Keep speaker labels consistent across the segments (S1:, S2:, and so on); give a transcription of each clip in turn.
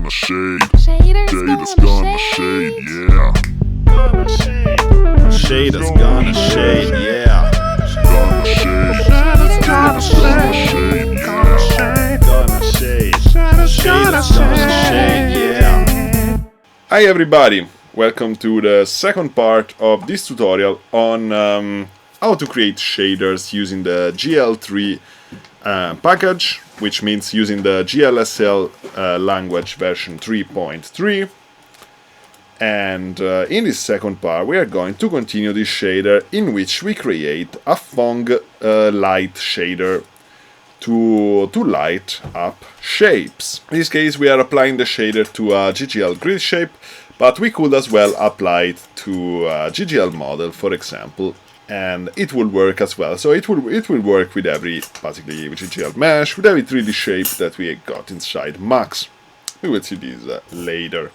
S1: gonna shade.
S2: Shader's gonna shade,
S1: yeah.
S3: Gonna shade. Shader's gonna shade, yeah.
S1: Gonna shade.
S2: gonna
S1: shade,
S3: Gonna shade. Gonna shade. Shader's gonna shade, yeah.
S4: Hi everybody, welcome to the second part of this tutorial on how to create shaders using the GL3 package, which means using the GLSL language version 3.3. And in this second part we are going to continue this shader in which we create a Phong light shader to light up shapes. In this case we are applying the shader to a GGL grid shape, but we could as well apply it to a GGL model, for example, and it will work as well. So it will work with every, basically, GGL mesh, with every 3D shape that we got inside Max. We will see these later.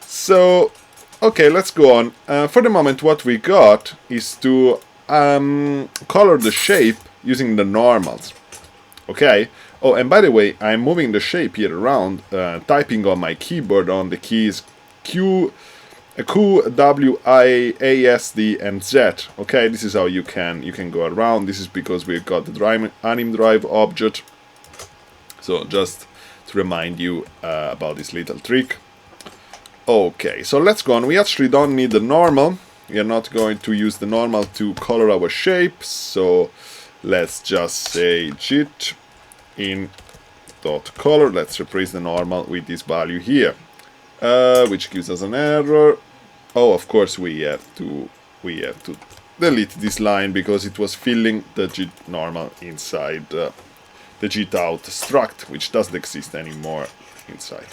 S4: So, okay, let's go on. For the moment, what we got is to color the shape using the normals. Okay. Oh, and by the way, I'm moving the shape here around, typing on my keyboard on the keys Q, W, I, A, S, D, and Z. Okay, this is how you can go around. This is because we've got the anim drive object. So just to remind you about this little trick. Okay, so let's go on. We actually don't need the normal. We are not going to use the normal to color our shape. So let's just say git in dot color. Let's replace the normal with this value here, which gives us an error. Oh, of course we have to delete this line because it was filling the git normal inside the git out struct, which doesn't exist anymore inside.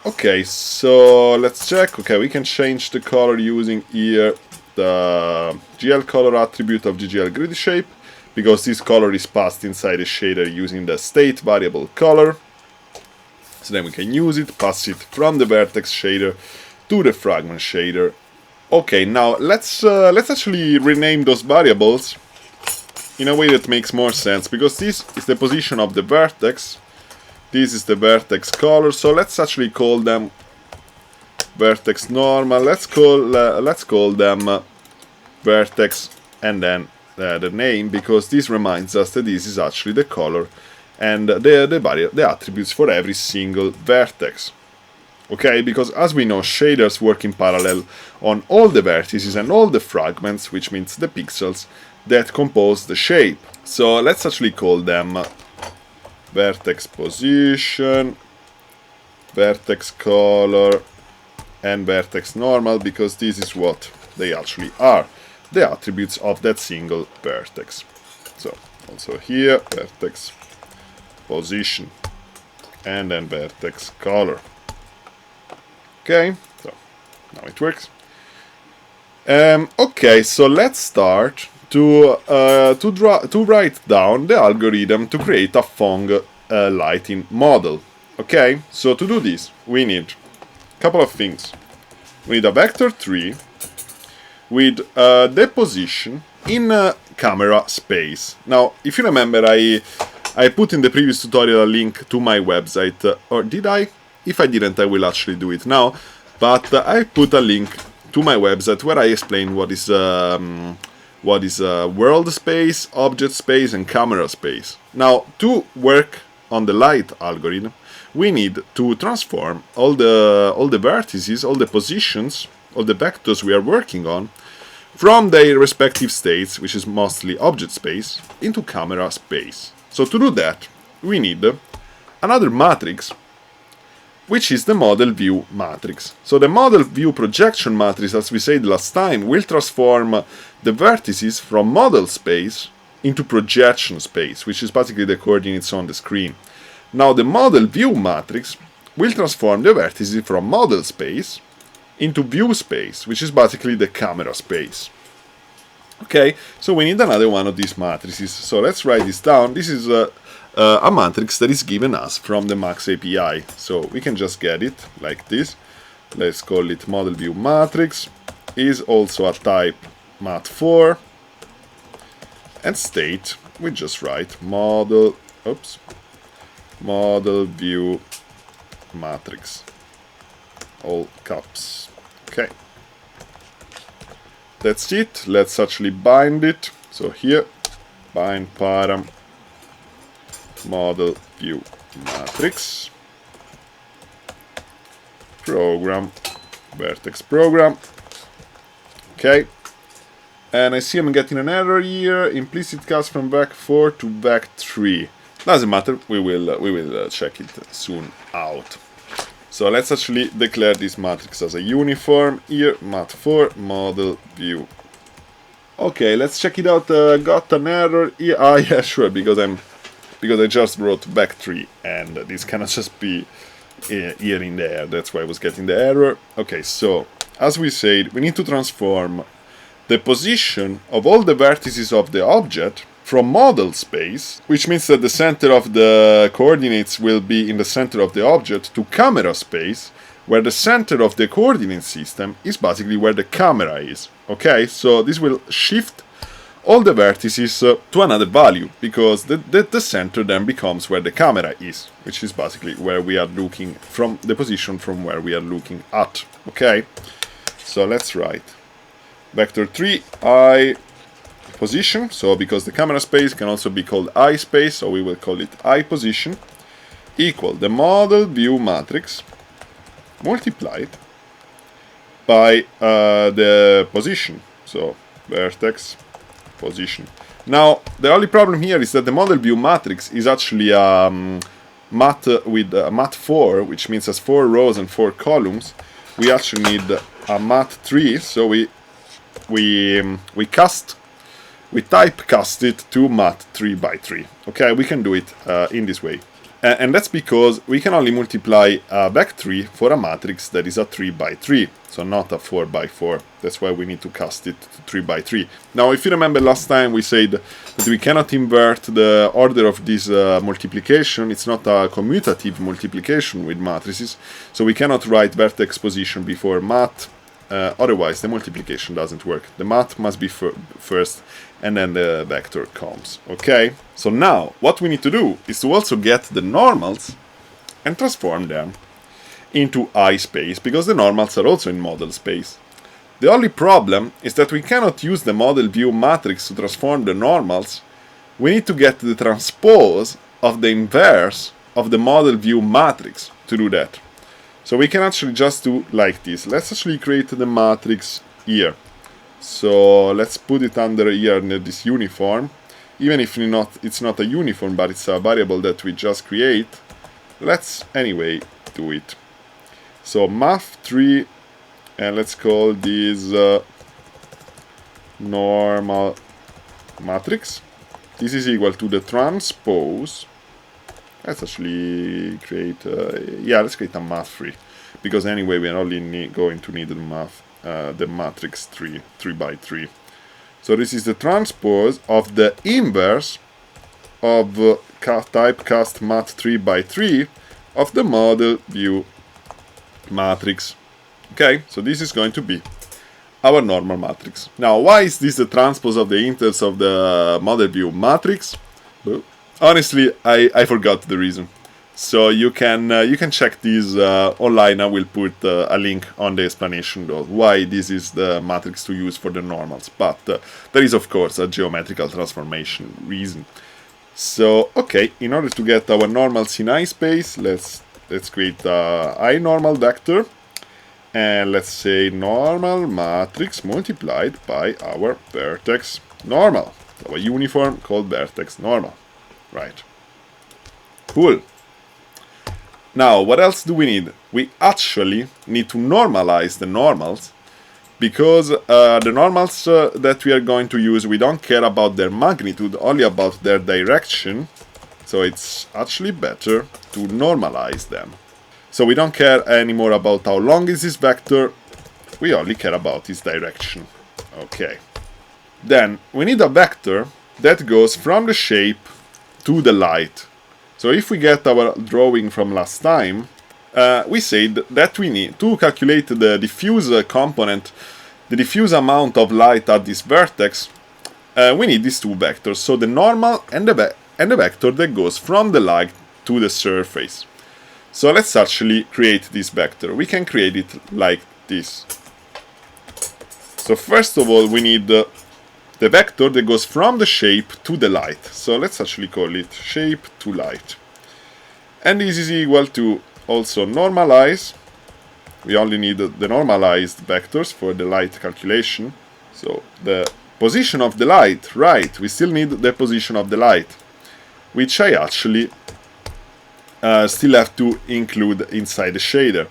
S4: Okay, so let's check. Okay, we can change the color using here the GL color attribute of GGL grid shape, because this color is passed inside the shader using the state variable color. So then we can use it, pass it from the vertex shader to the fragment shader. Okay, now let's actually rename those variables in a way that makes more sense, because this is the position of the vertex. This is the vertex color, so let's actually call them vertex normal. Let's call them vertex and then the name, because this reminds us that this is actually the color and the attributes for every single vertex. Okay, because as we know, shaders work in parallel on all the vertices and all the fragments, which means the pixels that compose the shape. So let's actually call them vertex position, vertex color, and vertex normal, because this is what they actually are, the attributes of that single vertex. So also here vertex position and then vertex color. Okay, so now it works. Okay, so let's start to write down the algorithm to create a Phong lighting model. Okay, so to do this we need a couple of things. We need a vector tree with the position in camera space. Now, if you remember, I put in the previous tutorial a link to my website, or did I? If I didn't, I will actually do it now. But I put a link to my website where I explain what is world space, object space, and camera space. Now, to work on the light algorithm, we need to transform all the vertices, all the positions, all the vectors we are working on, from their respective states, which is mostly object space, into camera space. So to do that, we need another matrix, which is the model view matrix. So the model view projection matrix, as we said last time, will transform the vertices from model space into projection space, which is basically the coordinates on the screen. Now the model view matrix will transform the vertices from model space into view space, which is basically the camera space. Okay, so we need another one of these matrices. So let's write this down. This is a matrix that is given us from the Max API. So we can just get it like this. Let's call it model view matrix. Is also a type mat4. And state, we just write model view matrix. All caps. Okay. That's it. Let's actually bind it. So here, bind param model view matrix program vertex program. Okay. And I see I'm getting an error here. Implicit cast from back 4 to back 3. Doesn't matter. We will check it soon out. So let's actually declare this matrix as a uniform. Here, mat4 model view. Okay, let's check it out. Got an error here. Ah, yeah, sure. Because I just wrote back 3, and this cannot just be here in there. That's why I was getting the error. Okay, so as we said, we need to transform the position of all the vertices of the object from model space, which means that the center of the coordinates will be in the center of the object, to camera space, where the center of the coordinate system is basically where the camera is. Okay, so this will shift all the vertices to another value, because the center then becomes where the camera is, which is basically where we are looking from, the position from where we are looking at. Okay, so let's write vector 3 I position, so because the camera space can also be called I space, so we will call it I position, equal the model view matrix multiplied by the position, so vertex position. Now the only problem here is that the model view matrix is actually mat with mat 4, which means has 4 rows and 4 columns. We actually need a mat 3, so we typecast it to mat 3 by 3. Okay, we can do it in this way. And that's because we can only multiply back 3 for a matrix that is a 3 by 3, so not a 4 by 4. That's why we need to cast it to 3 by 3. Now, if you remember last time we said that we cannot invert the order of this multiplication. It's not a commutative multiplication with matrices, so we cannot write vertex position before mat. Otherwise, the multiplication doesn't work. The mat must be first, and then the vector comes. Okay? So now, what we need to do is to also get the normals and transform them into I space, because the normals are also in model space. The only problem is that we cannot use the model view matrix to transform the normals. We need to get the transpose of the inverse of the model view matrix to do that. So we can actually just do like this. Let's actually create the matrix here. So let's put it under here under this uniform. Even if it's not a uniform, but it's a variable that we just create. Let's anyway do it. So math3, and let's call this normal matrix. This is equal to the transpose. Let's actually create, let's create a math3, because anyway we are only going to need the matrix 3 by 3. So this is the transpose of the inverse of typecast mat 3 by 3 of the model view matrix. Okay, so this is going to be our normal matrix. Now, why is this the transpose of the inverse of the model view matrix? Well, honestly, I forgot the reason. So you can check this online. I will put a link on the explanation of why this is the matrix to use for the normals. But there is of course a geometrical transformation reason. So okay, in order to get our normals in I space, let's create a I normal vector, and let's say normal matrix multiplied by our vertex normal. So a uniform called vertex normal. Right. Cool. Now, what else do we need? We actually need to normalize the normals, because the normals that we are going to use, we don't care about their magnitude, only about their direction. So it's actually better to normalize them. So we don't care anymore about how long is this vector, we only care about its direction. Okay. Then we need a vector that goes from the shape to the light. So if we get our drawing from last time, we said that we need to calculate the diffuse component, the diffuse amount of light at this vertex. We need these two vectors, so the normal and the vector that goes from the light to the surface. So let's actually create this vector. We can create it like this. So first of all, we need the vector that goes from the shape to the light. So let's actually call it shape to light. And this is equal to also normalize. We only need the normalized vectors for the light calculation. So the position of the light, right, we still need the position of the light, which I actually still have to include inside the shader.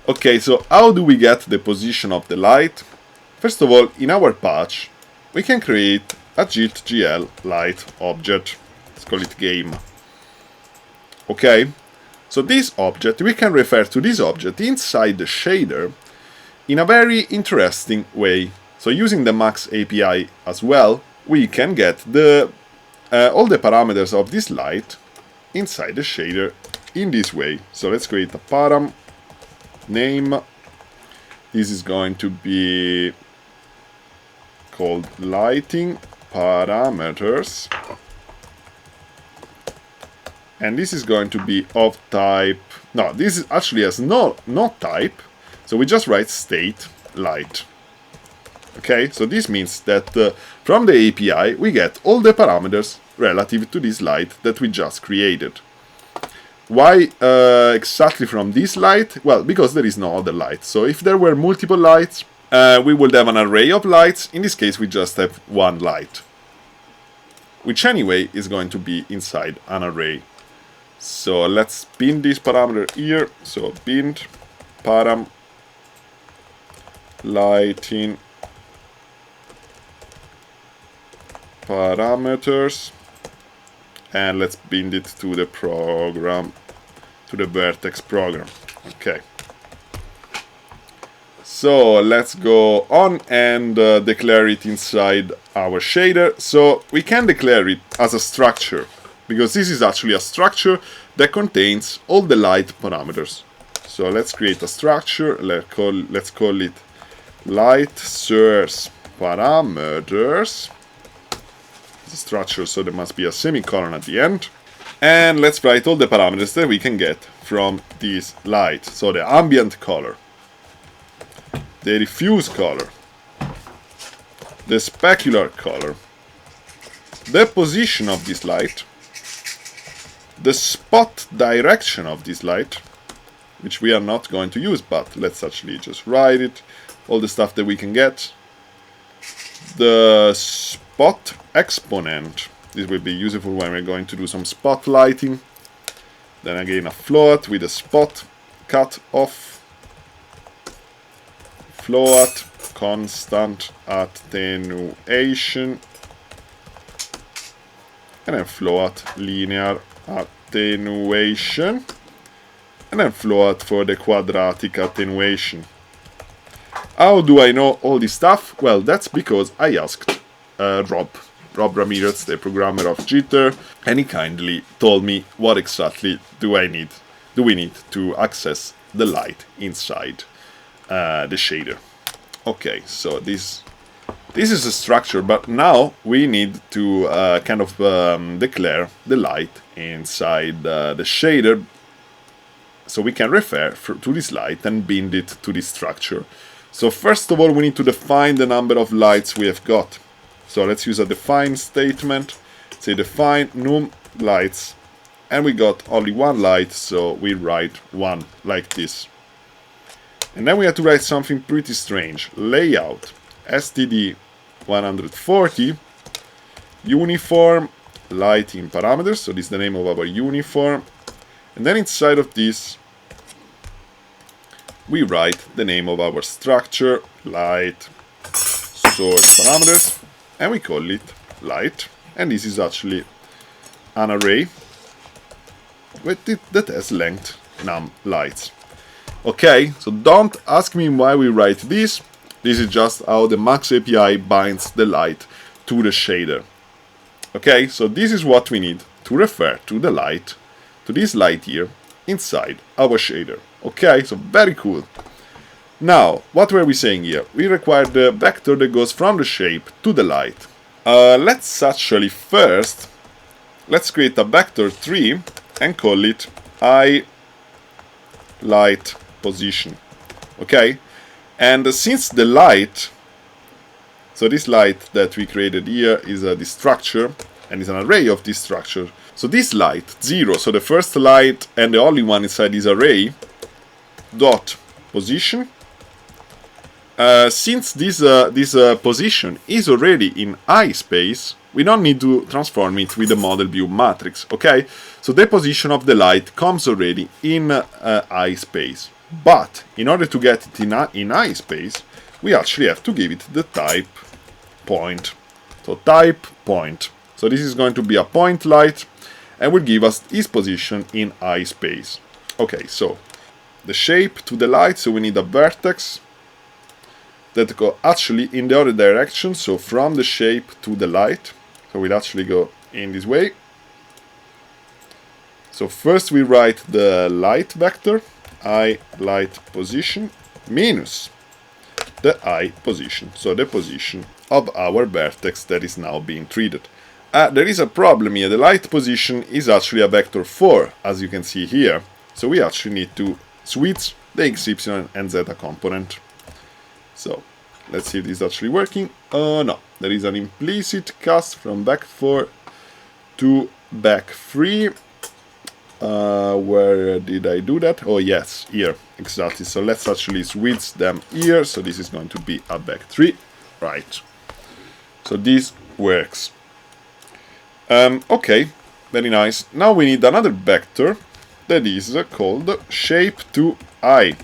S4: Okay, so how do we get the position of the light? First of all, in our patch, we can create a GL light object. Let's call it game. Okay, so this object, we can refer to this object inside the shader in a very interesting way. So using the Max API as well, we can get all the parameters of this light inside the shader in this way. So let's create a param name. This is going to be called lighting parameters. And this is going to be of type, no, this is actually has no type, so we just write state light. Okay, so this means that from the API we get all the parameters relative to this light that we just created. Why exactly from this light? Well, because there is no other light. So if there were multiple lights, we would have an array of lights. In this case we just have one light, which anyway is going to be inside an array. So let's bin this parameter here. So bind param lighting parameters, and let's bind it to the program, to the vertex program. Okay. So let's go on and declare it inside our shader. So we can declare it as a structure, because this is actually a structure that contains all the light parameters. So let's create a structure. Let's call it light source parameters. It's a structure, so there must be a semicolon at the end. And let's write all the parameters that we can get from this light. So the ambient color, the diffuse color, the specular color, the position of this light, the spot direction of this light, which we are not going to use, but let's actually just write it, all the stuff that we can get, the spot exponent. This will be useful when we're going to do some spotlighting. Then again a float with a spot cut off, float constant attenuation, and then float linear attenuation, and then float for the quadratic attenuation. How do I know all this stuff? Well, that's because I asked Rob Ramirez, the programmer of Jitter, and he kindly told me what exactly do we need to access the light inside the shader. Okay, so this is a structure, but now we need to declare the light inside the shader, so we can refer to this light and bind it to this structure. So first of all, we need to define the number of lights we have got. So let's use a define statement. Say define num lights, and we got only one light, so we write 1 like this. And then we have to write something pretty strange. Layout std 140 uniform lighting parameters. So this is the name of our uniform. And then inside of this we write the name of our structure, light source parameters, and we call it light. And this is actually an array that has length num lights. Okay, so don't ask me why we write this. This is just how the Max API binds the light to the shader. Okay, so this is what we need to refer to the light, to this light here, inside our shader. Okay, so very cool. Now, what were we saying here? We require the vector that goes from the shape to the light. Let's actually first, let's create a vector tree and call it I light position. Okay, and since the light, so this light that we created here is this structure, and is an array of this structure. So this light, 0, so the first light and the only one inside this array, dot position. Since this position is already in I space, we don't need to transform it with the model view matrix, okay? So the position of the light comes already in I space. But in order to get it in I space, we actually have to give it the type point. So type point. So this is going to be a point light and will give us its position in I space. Okay, so the shape to the light, so we need a vertex that go actually in the other direction, so from the shape to the light. So we'll actually go in this way. So first we write the light vector, I light position, minus the I position, so the position of our vertex that is now being treated. There is a problem here. The light position is actually a vector 4, as you can see here. So we actually need to switch the x, y, and z component. So let's see if this is actually working. Oh no, there is an implicit cast from back 4 to back 3. Where did I do that? Oh yes, here, exactly. So let's actually switch them here. So this is going to be a back 3, right? So this works. Okay, very nice. Now we need another vector that is called shape to I,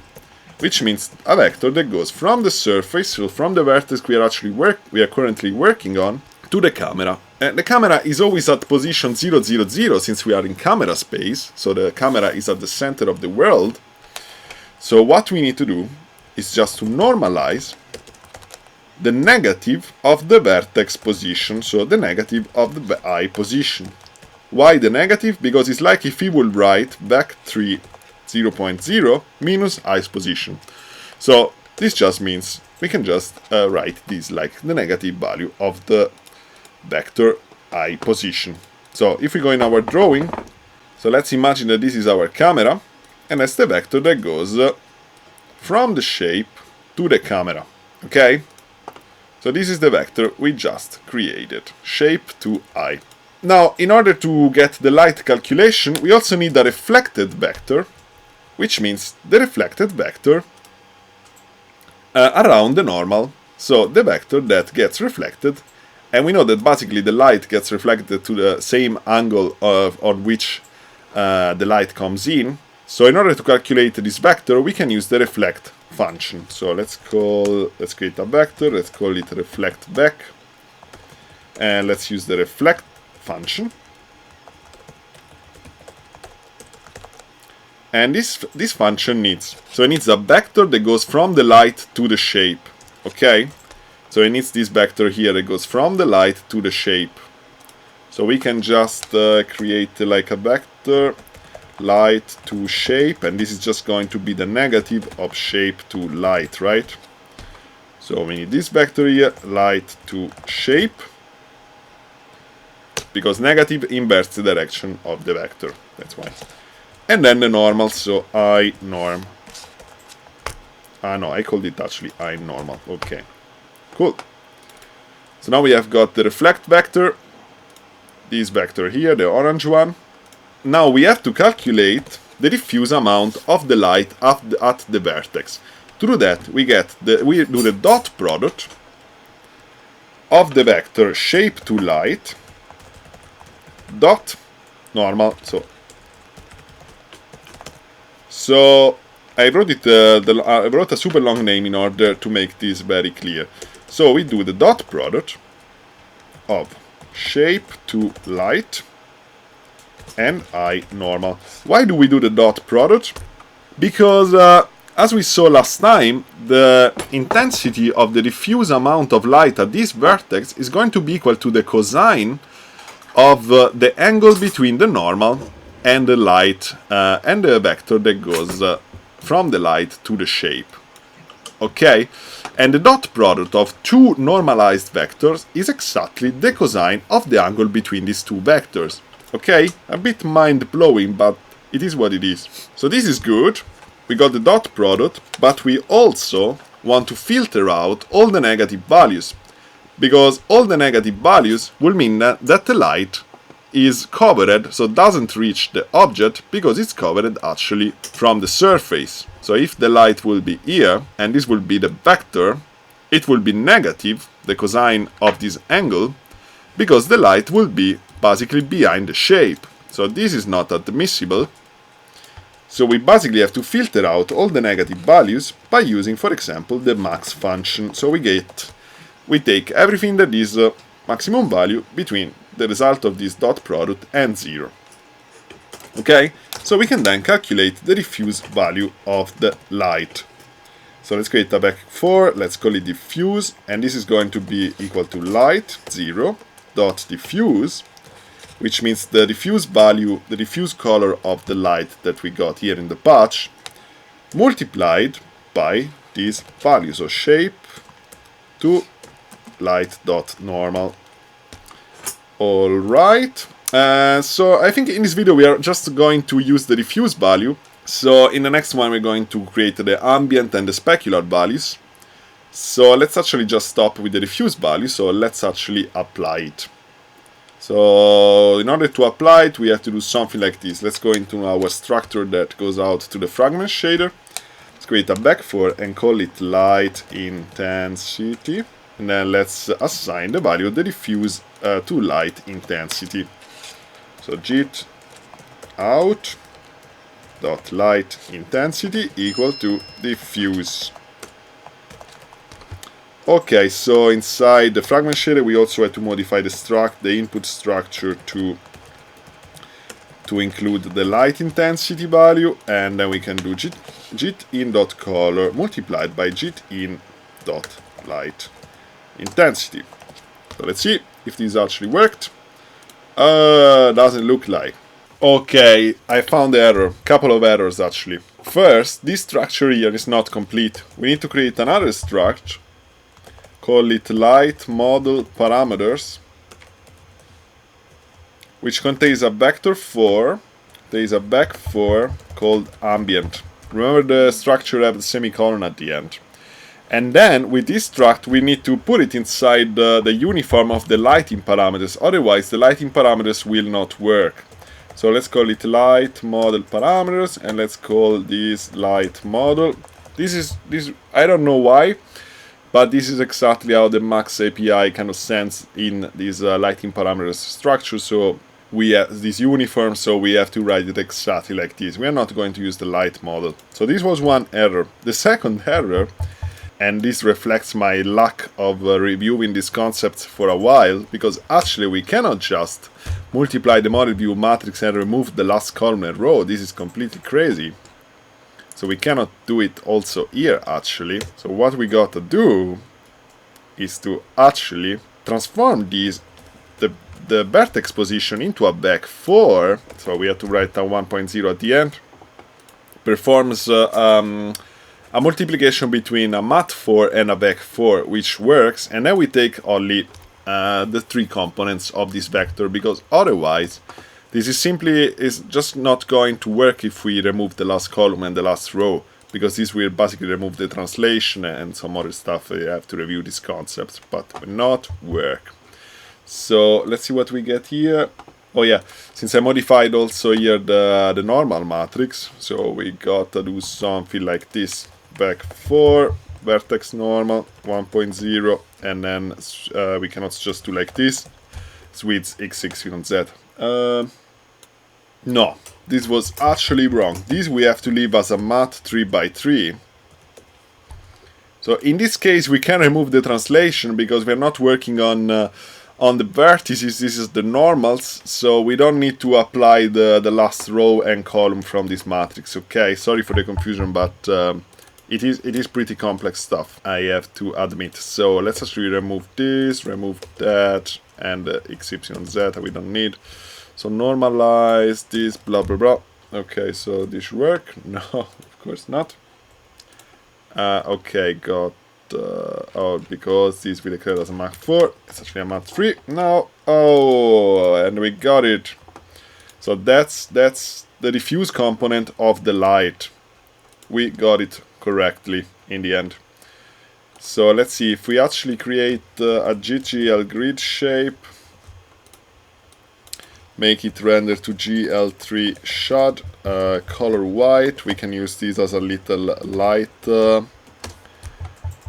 S4: which means a vector that goes from the surface, so from the vertex we are currently working on, to the camera. And the camera is always at position 0, 0, 0, since we are in camera space, so the camera is at the center of the world. So what we need to do is just to normalize the negative of the vertex position, so the negative of the I position. Why the negative? Because it's like if we would write back 3 0.0 minus I's position. So this just means we can just write this like the negative value of the vector I position. So if we go in our drawing, so let's imagine that this is our camera, and that's the vector that goes from the shape to the camera, okay? So this is the vector we just created, shape to I. Now, in order to get the light calculation, we also need a reflected vector, which means the reflected vector around the normal, so the vector that gets reflected, and we know that basically the light gets reflected to the same angle on which the light comes in. So in order to calculate this vector, we can use the reflect function. So let's create a vector, let's call it reflect back, and let's use the reflect function. And this function needs a vector that goes from the light to the shape, okay? So it needs this vector here that goes from the light to the shape. So we can just create like a vector light to shape, and this is just going to be the negative of shape to light, right? So we need this vector here, light to shape, because negative inverts the direction of the vector, that's why. And then the normal, so I norm. No, I called it actually I normal, okay. Cool. So now we have got the reflect vector, this vector here, the orange one. Now we have to calculate the diffuse amount of the light at the vertex. To do that, we do the dot product of the vector shape to light dot normal. So I wrote it. I wrote a super long name in order to make this very clear. So we do the dot product of shape to light and I normal. Why do we do the dot product? Because as we saw last time, the intensity of the diffuse amount of light at this vertex is going to be equal to the cosine of the angle between the normal and the light and the vector that goes from the light to the shape. Okay? And the dot product of two normalized vectors is exactly the cosine of the angle between these two vectors. Okay? A bit mind-blowing, but it is what it is. So this is good. we got the dot product, but we also want to filter out all the negative values, because all the negative values will mean that the light is covered, so doesn't reach the object, because it's covered actually from the surface. So if the light will be here, and this will be the vector, it will be negative, the cosine of this angle, because the light will be basically behind the shape. So this is not admissible. So we basically have to filter out all the negative values by using, for example, the max function. So we take everything that is maximum value between the result of this dot product and 0. Okay? So we can then calculate the diffuse value of the light. So let's create a vector 4, let's call it diffuse, and this is going to be equal to light 0 dot diffuse, which means the diffuse value, the diffuse color of the light that we got here in the patch, multiplied by this value, so shape to light dot normal. Alright, so I think in this video we are just going to use the diffuse value. So in the next one we're going to create the ambient and the specular values. So let's actually just stop with the diffuse value, so let's actually apply it. So in order to apply it, we have to do something like this. Let's go into our structure that goes out to the fragment shader. Let's create a vector and call it light intensity. And then let's assign the value of the diffuse to light intensity. So git out dot light intensity equal to diffuse. Okay, so inside the fragment shader we also have to modify the input structure to include the light intensity value, and then we can do git in.color multiplied by git in.light intensity. So let's see if this actually worked. Doesn't look like. Okay, I found the error. Couple of errors actually. First, this structure here is not complete. We need to create another structure. Call it light model parameters, which contains a vector 4. There is a vec4 called ambient. Remember, the structure has the semicolon at the end. And then with this struct we need to put it inside the uniform of the lighting parameters, otherwise the lighting parameters will not work. So let's call it light model parameters, and let's call this light model. This I don't know why, but this is exactly how the Max API kind of sends in this lighting parameters structure. So we have this uniform, so we have to write it exactly like this. We are not going to use the light model. So this was one error. The second error, and this reflects my lack of reviewing these concepts for a while, because actually we cannot just multiply the model view matrix and remove the last column and row. This is completely crazy. So we cannot do it also here actually. So what we got to do is to actually transform the vertex position into a vec4. So we have to write a 1.0 at the end. Performs a multiplication between a mat4 and a vec4, which works, and then we take only the 3 components of this vector, because otherwise this is just not going to work if we remove the last column and the last row, because this will basically remove the translation and some other stuff. You have to review these concepts, but will not work. So let's see what we get here. Oh yeah, since I modified also here the normal matrix, so we got to do something like this. Vec4 vertex normal 1.0, and then we cannot just do like this, with x, y, z. No, this was actually wrong. This we have to leave as a mat 3x3. So in this case we can remove the translation, because we're not working on the vertices. This is the normals, so we don't need to apply the last row and column from this matrix. Okay, sorry for the confusion, but it is pretty complex stuff, I have to admit. So let's actually remove this, remove that, and x, y, z we don't need. So normalize this, blah blah blah. Okay, so this should work. No, of course not. Okay, got oh, because this will declare as a mat 4, it's actually a mat 3 now. Oh, and we got it. So that's the diffuse component of the light. we got it correctly in the end. So let's see if we actually create a GL grid shape, make it render to GL3 shad, color white. We can use this as a little light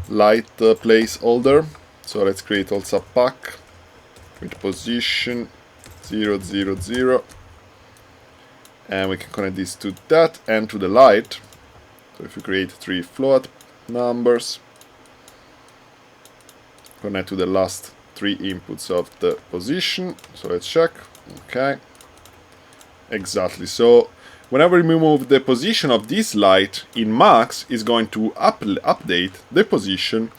S4: placeholder. So let's create also a pack with position 0, 0, 0, and we can connect this to that and to the light. So if we create 3 float numbers, connect to the last 3 inputs of the position. So let's check. Okay, exactly. So whenever we move the position of this light in max, is going to update the position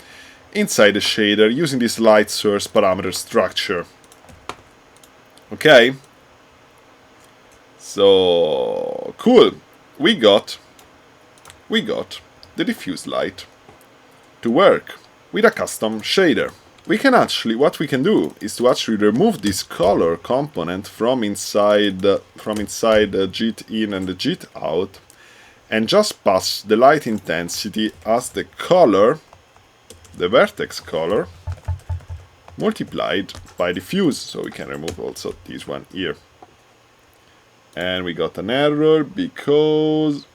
S4: inside the shader using this light source parameter structure. Okay, so cool. We got the diffuse light to work with a custom shader. We can actually, what we can do is to actually remove this color component from inside the JIT in and the JIT out, and just pass the light intensity as the color, the vertex color, multiplied by diffuse. So we can remove also this one here. And we got an error because,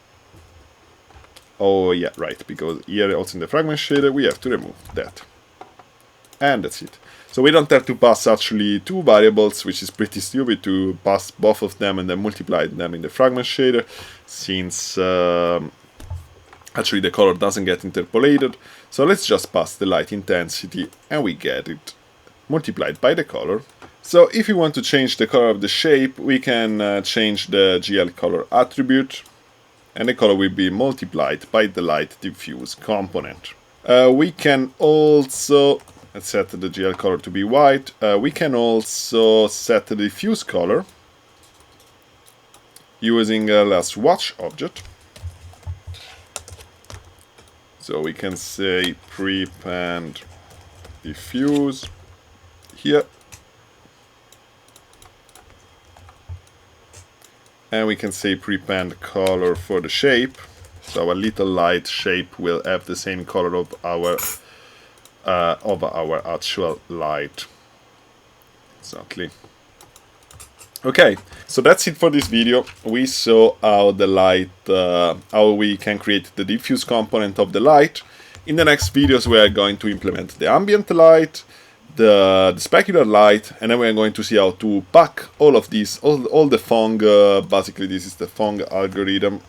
S4: oh yeah, right, because here also in the fragment shader we have to remove that. And that's it. So we don't have to pass actually 2 variables, which is pretty stupid to pass both of them and then multiply them in the fragment shader, since actually the color doesn't get interpolated. So let's just pass the light intensity and we get it multiplied by the color. So if you want to change the color of the shape, we can change the GL color attribute, and the color will be multiplied by the light diffuse component. We can also set the GL color to be white. We can also set the diffuse color using a swatch object. So we can say prepend diffuse here, and we can say prepend color for the shape. So our little light shape will have the same color of our actual light. Exactly. Okay, so that's it for this video. We saw how the light, how we can create the diffuse component of the light. In the next videos we are going to implement the ambient light, the specular light, and then we are going to see how to pack all of these, all the Phong, basically this is the Phong algorithm,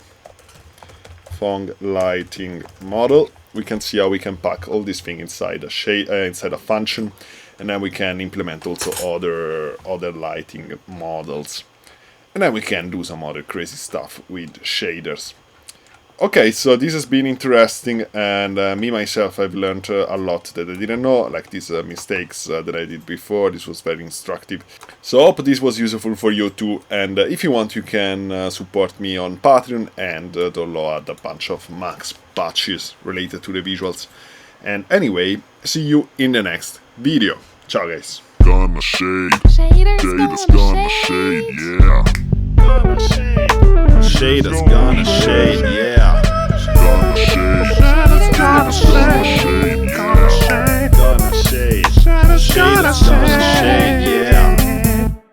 S4: Phong lighting model. We can see how we can pack all these things inside a inside a function, and then we can implement also other lighting models, and then we can do some other crazy stuff with shaders. Okay, so this has been interesting, and me myself, I've learned a lot that I didn't know, like these mistakes that I did before. This was very instructive. So I hope this was useful for you too, and if you want, you can support me on Patreon and download a bunch of Max patches related to the visuals. And anyway, see you in the next video. Ciao guys.
S1: Gonna shade.
S2: Shader's
S1: Gonna shade, yeah.
S3: Shader's gonna shade.